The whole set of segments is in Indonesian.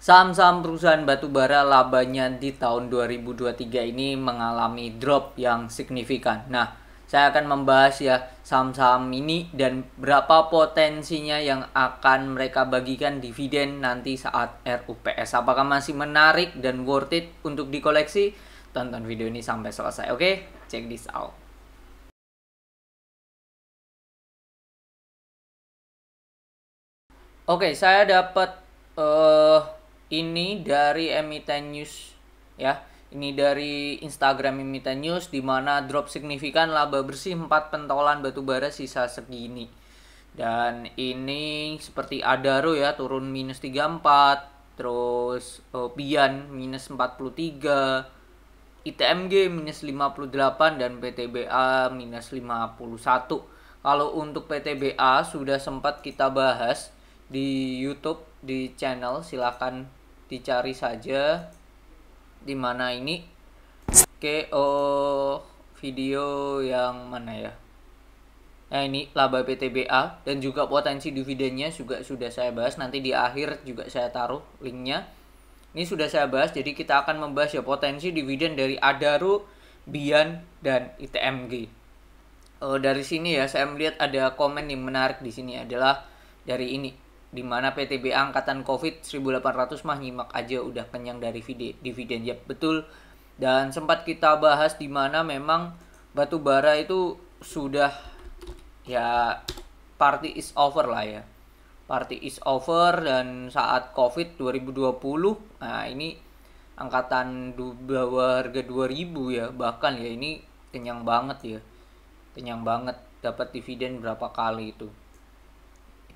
Saham-saham perusahaan batubara labanya di tahun 2023 ini mengalami drop yang signifikan. Nah, saya akan membahas ya saham-saham ini dan berapa potensinya yang akan mereka bagikan dividen nanti saat RUPS. Apakah masih menarik dan worth it untuk dikoleksi? Tonton video ini sampai selesai. Oke, check this out. Oke, saya dapat ini dari Emiten News ya. Ini dari Instagram Emiten News di mana drop signifikan laba bersih 4 pentolan batubara sisa segini. Dan ini seperti Adaro ya turun minus 34, terus Bian minus 43, ITMG minus 58 dan PTBA minus 51. Kalau untuk PTBA sudah sempat kita bahas di YouTube di channel, silahkan dicari saja di mana ini. Oke, video yang mana ya? Nah, ini laba PTBA dan juga potensi dividennya juga sudah saya bahas. Nanti di akhir juga saya taruh linknya. Ini sudah saya bahas, jadi kita akan membahas ya potensi dividen dari Adaro, Bian, dan ITMG. Dari sini ya saya melihat ada komen yang menarik di sini adalah dari ini, dimana PTBA angkatan COVID 1800 mah nyimak aja udah kenyang dari dividen. Ya betul, dan sempat kita bahas dimana memang batubara itu sudah ya party is over lah ya. Party is over, dan saat COVID 2020, nah ini angkatan bawah harga 2000 ya, bahkan ya ini kenyang banget ya. Kenyang banget, dapat dividen berapa kali itu.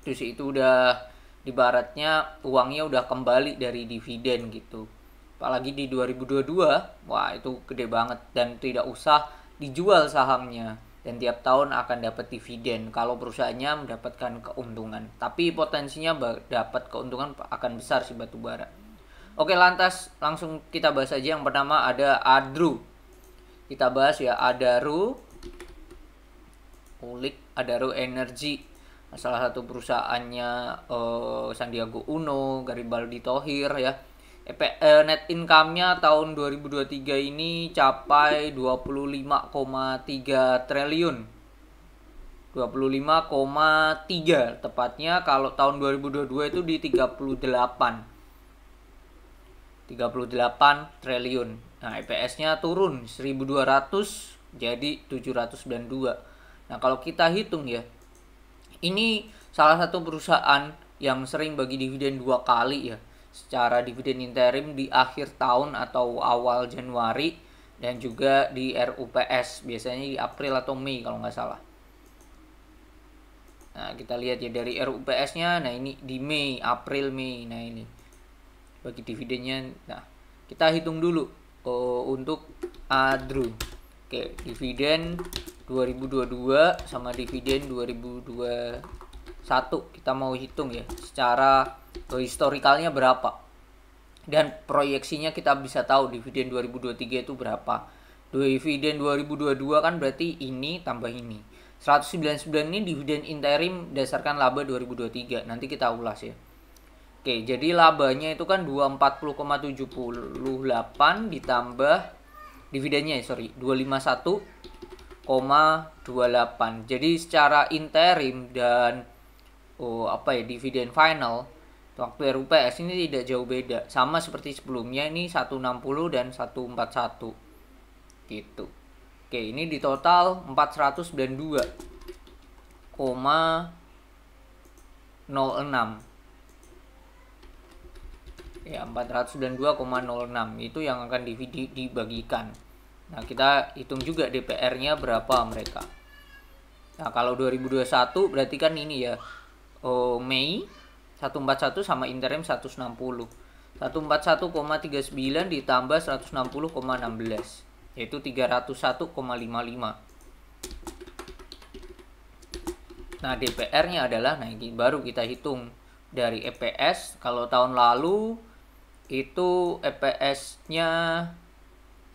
Itu sih, itu udah ibaratnya uangnya udah kembali dari dividen gitu. Apalagi di 2022, wah itu gede banget dan tidak usah dijual sahamnya. Dan tiap tahun akan dapat dividen kalau perusahaannya mendapatkan keuntungan. Tapi potensinya dapat keuntungan akan besar sih batubara. Oke, lantas langsung kita bahas aja. Yang pertama ada Adro. Kita bahas ya Adaro. Adaro Energy. Salah satu perusahaannya Sandiaga Uno, Garibaldi Thohir ya. Net income-nya tahun 2023 ini capai 25,3 triliun. 25,3 tepatnya, kalau tahun 2022 itu di 38 triliun. Nah, EPS-nya turun 1200 jadi 792. Nah, kalau kita hitung ya, ini salah satu perusahaan yang sering bagi dividen 2 kali ya. Secara dividen interim di akhir tahun atau awal Januari, dan juga di RUPS biasanya di April atau Mei kalau nggak salah. Nah, kita lihat ya dari RUPS-nya. Nah, ini di Mei, April, Mei. Nah, ini bagi dividennya. Nah, kita hitung dulu untuk Adro. Oke, dividen 2022 sama dividen 2021 kita mau hitung ya secara historikalnya berapa, dan proyeksinya kita bisa tahu dividen 2023 itu berapa. Dividen 2022 kan berarti ini tambah ini 199, ini dividen interim berdasarkan laba 2023. Nanti kita ulas ya. Oke, jadi labanya itu kan 240,78 ditambah dividennya 251,28. Jadi secara interim dan dividen final waktu RUPS ini tidak jauh beda, sama seperti sebelumnya. Ini 160 dan 141 gitu. Oke, ini di total 492,06 ya, 492,06 itu yang akan dibagikan. Nah, kita hitung juga DPR-nya berapa mereka. Nah, kalau 2021 berarti kan ini ya, Mei 141 sama interim 160. 141,39 ditambah 160,16 yaitu 301,55. Nah, DPR-nya adalah, nah ini baru kita hitung dari EPS. Kalau tahun lalu itu EPS-nya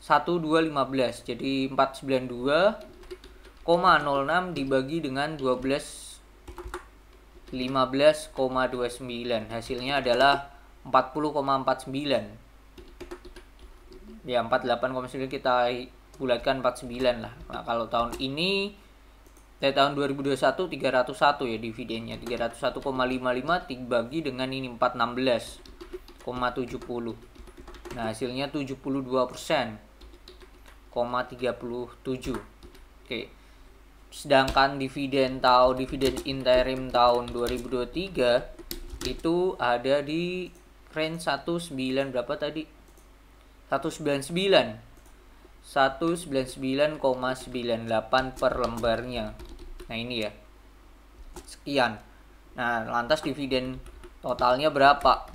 1215, jadi 492,06 dibagi dengan 12 15,29, hasilnya adalah 40,49. Ya 48,9 kita bulatkan 49 lah. Nah, kalau tahun ini dari tahun 2021 301 ya dividennya 301,55 dibagi dengan ini 416,70. Nah, hasilnya 72%, 37. Oke. Sedangkan dividen interim tahun 2023 itu ada di range 19 berapa tadi? 199,98 per lembarnya. Nah, ini ya. Sekian. Nah, lantas dividen totalnya berapa?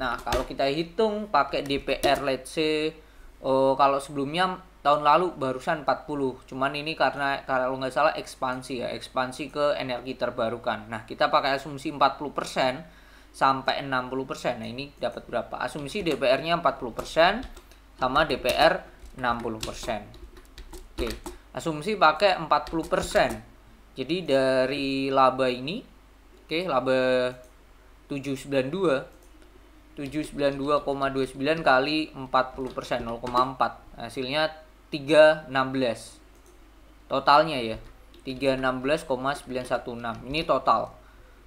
Nah, kalau kita hitung pakai DPR let's say kalau sebelumnya tahun lalu barusan 40. Cuman ini karena kalau nggak salah ekspansi ke energi terbarukan. Nah, kita pakai asumsi 40% sampai 60%. Nah, ini dapat berapa? Asumsi DPR-nya 40% sama DPR 60%. Oke, asumsi pakai 40%. Jadi dari laba ini, laba 792,29 kali 40%, 0,4. Hasilnya 316. Totalnya ya, 316,916. Ini total.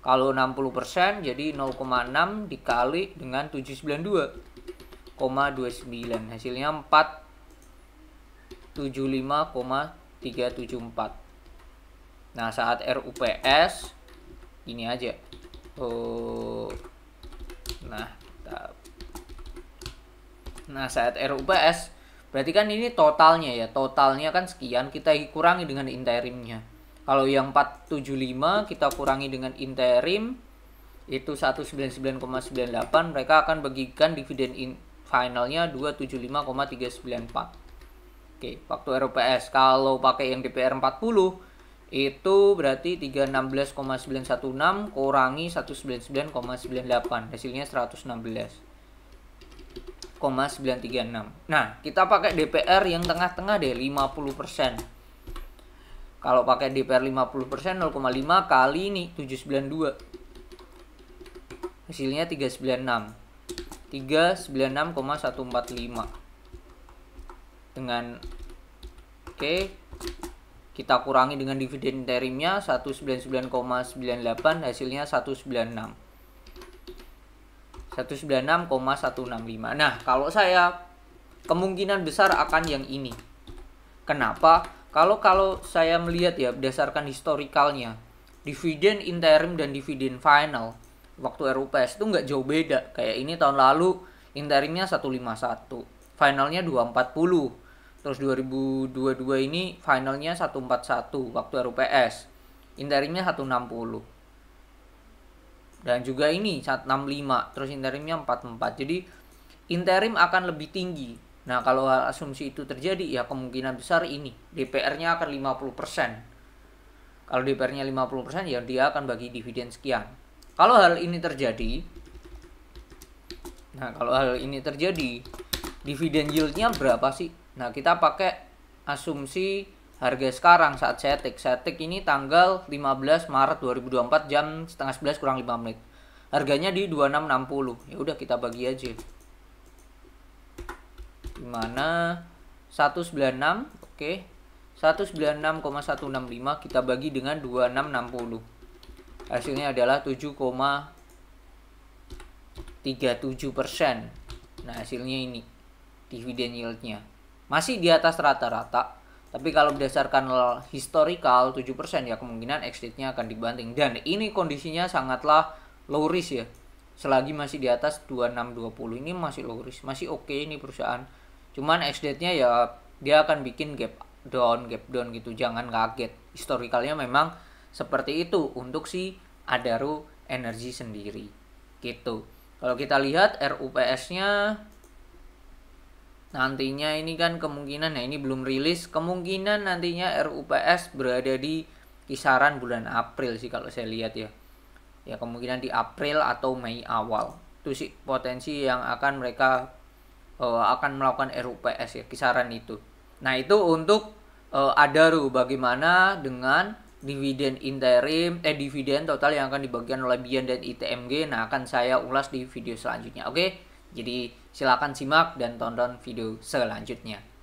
Kalau 60% jadi 0,6 dikali dengan 792,29. Hasilnya 475,374. Nah, saat RUPS ini aja. Nah, saat RUPS berarti kan ini totalnya ya. Totalnya kan sekian, kita kurangi dengan interimnya. Kalau yang 475 kita kurangi dengan interim itu 199,98, mereka akan bagikan dividen finalnya 275,394. Oke, waktu RUPS. Kalau pakai yang DPR 40 itu berarti 316,916 kurangi 199,98, hasilnya 116,936. Nah, kita pakai DPR yang tengah-tengah deh, 50%. Kalau pakai DPR 50%, 0,5 kali ini 792. Hasilnya 396,145. Dengan kita kurangi dengan dividen interimnya 199,98, hasilnya 196,165. Nah, kalau saya kemungkinan besar akan yang ini. Kenapa? Kalau saya melihat ya berdasarkan historikalnya, dividen interim dan dividen final waktu RUPS itu nggak jauh beda. Kayak ini tahun lalu interimnya 151, finalnya 240. Terus 2022 ini finalnya 141 waktu RUPS. Interimnya 160. Dan juga ini 165, terus interimnya 44. Jadi interim akan lebih tinggi. Nah, kalau asumsi itu terjadi ya kemungkinan besar ini DPR-nya akan 50%. Kalau DPR-nya 50% ya dia akan bagi dividen sekian. Kalau hal ini terjadi, dividen yield-nya berapa sih? Nah, kita pakai asumsi harga sekarang saat saya take ini tanggal 15 Maret 2024 jam setengah 11 kurang 5 menit. Harganya di 2660. Ya udah kita bagi aja. Dimana 196, 196,165 kita bagi dengan 2660. Hasilnya adalah 7,37%. Nah, hasilnya ini dividen yield-nya masih di atas rata-rata, tapi kalau berdasarkan historical 7% ya kemungkinan exit-nya akan dibanting. Dan ini kondisinya sangatlah low risk ya. Selagi masih di atas 2620 ini masih low risk, masih oke ini perusahaan. Cuman exit-nya ya dia akan bikin gap down gitu, jangan kaget. Historicalnya memang seperti itu untuk si Adaro Energy sendiri gitu. Kalau kita lihat RUPS-nya nantinya ini kan kemungkinan, ini belum rilis, kemungkinan nantinya RUPS berada di kisaran bulan April sih kalau saya lihat ya. Ya kemungkinan di April atau Mei awal. Itu sih potensi yang akan mereka akan melakukan RUPS ya, kisaran itu. Nah, itu untuk Adaro. Bagaimana dengan dividen interim, dividen total yang akan dibagikan oleh Bian dan ITMG. Nah, akan saya ulas di video selanjutnya. Oke, jadi silakan simak dan tonton video selanjutnya.